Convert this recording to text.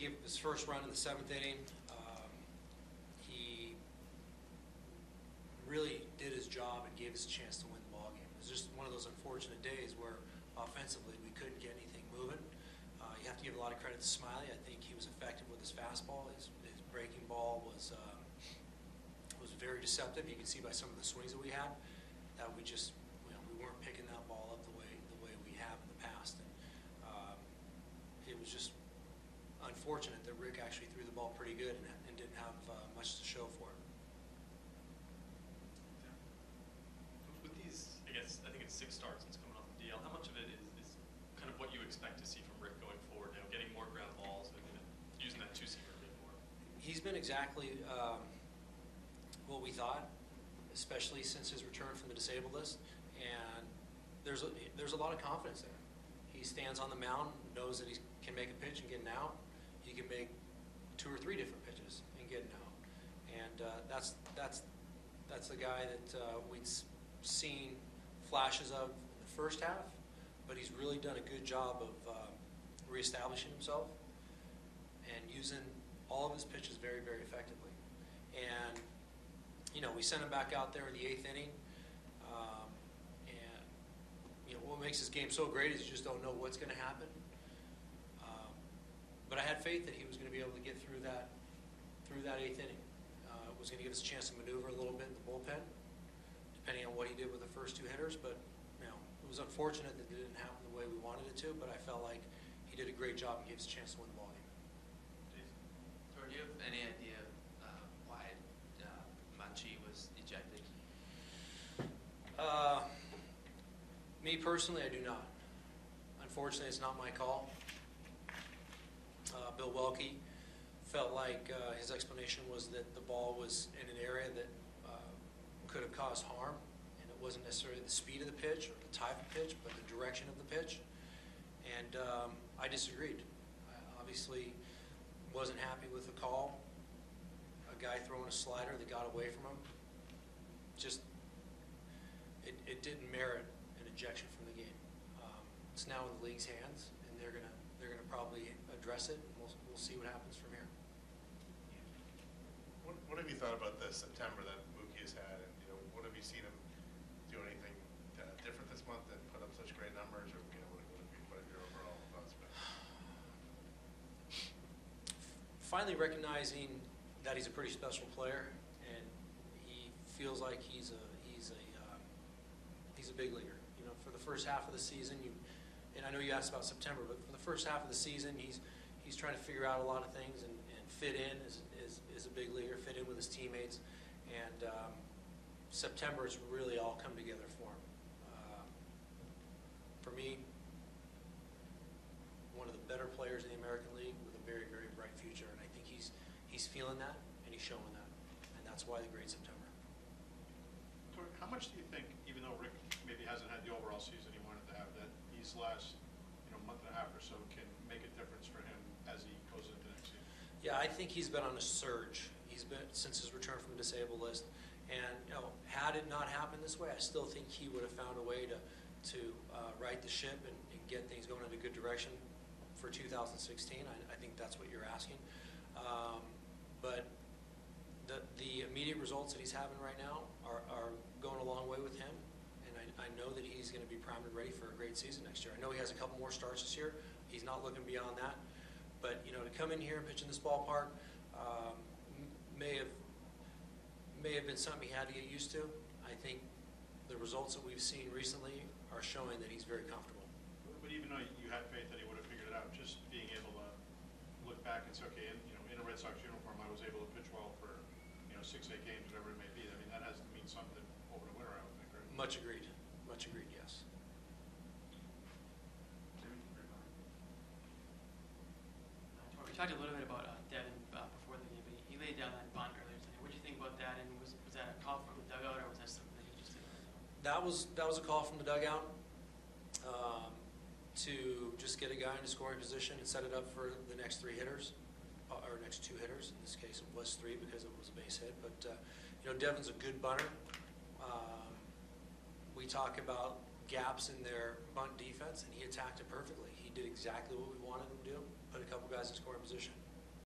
gave his first run in the 7th inning. He really did his job and gave us a chance to win the ball game. It was just one of those unfortunate days where offensively we couldn't get anything moving. You have to give a lot of credit to Smiley. I think he was effective with his fastball. His breaking ball was very deceptive. You can see by some of the swings that we had that we just we weren't picking that ball up the way we have in the past. And it was just unfortunate that Rick actually threw the ball pretty good and didn't have much to show for it. With these, I think it's 6 starts since coming off the DL. How much of it is kind of what you expect to see from Rick going forward? Getting more ground balls and using that two-seamer a bit more. He's been exactly what we thought, especially since his return from the disabled list. And there's a lot of confidence there. He stands on the mound, knows that he can make a pitch and get an out. He can make 2 or 3 different pitches and get an out. And that's the guy that we'd seen flashes of in the first half, but he's really done a good job of reestablishing himself and using all of his pitches very, very effectively. And we sent him back out there in the 8th inning. And what makes this game so great is you just don't know what's going to happen. But I had faith that he was going to be able to get through that 8th inning. It was going to give us a chance to maneuver a little bit in the bullpen, depending on what he did with the first 2 hitters. But it was unfortunate that it didn't happen the way we wanted it to. But I felt like he did a great job and gave us a chance to win the ball game. Torey, do you have any idea why Manchi was ejected? Me personally, I do not. Unfortunately, it's not my call. Bill Welke felt like his explanation was that the ball was in an area that could have caused harm, and it wasn't necessarily the speed of the pitch or the type of pitch, but the direction of the pitch. And I disagreed. I obviously wasn't happy with the call. A guy throwing a slider that got away from him, it didn't merit an ejection from the game. It's now in the league's hands, and they're gonna probably address it. And we'll see what happens from here. What have you thought about the September that Mookie has had, and what have you seen him do anything different this month and put up such great numbers, or what have your overall thoughts been? Finally recognizing that he's a pretty special player, and he feels like he's a big leaguer. For the first half of the season, and I know you asked about September, but for the first half of the season, he's trying to figure out a lot of things and fit in as a big leaguer, fit in with his teammates. And September has really all come together for him. For me, one of the better players in the American League with a very, very bright future, and I think he's feeling that and he's showing that, and that's why the great September. How much do you think, even though Rick maybe hasn't had the overall season he wanted to have, that these last month and a half or so can make a difference for him as he goes into next season? Yeah, I think he's been on a surge. He's been since his return from the disabled list, and had it not happened this way, I still think he would have found a way to right the ship and get things going in a good direction for 2016. I think that's what you're asking. But the immediate results that he's having right now are going a long way with him, and I know that he's going to be primed and ready for a great season next year. I know he has a couple more starts this year. He's not looking beyond that. But to come in here and pitch in this ballpark may have been something he had to get used to. I think the results that we've seen recently are showing that he's very comfortable. But even though you had faith that he would have figured it out, just being able to look back and say, okay, in a Red Sox uniform, I was able to pitch well for 6-8 games, whatever it may be. I mean, that has to mean something over the winter, I would think, right? Much agreed. Much agreed, yes. We talked a little bit about Devin before the game, but he laid down that bunt earlier today. What do you think about that, and was that a call from the dugout, or was that something that he just did? That was a call from the dugout to just get a guy in a scoring position and set it up for the next 3 hitters. Or next 2 hitters. In this case, it was 3 because it was a base hit. But Devin's a good bunter. We talk about gaps in their bunt defense, and he attacked it perfectly. He did exactly what we wanted him to do. Put a couple guys in scoring position.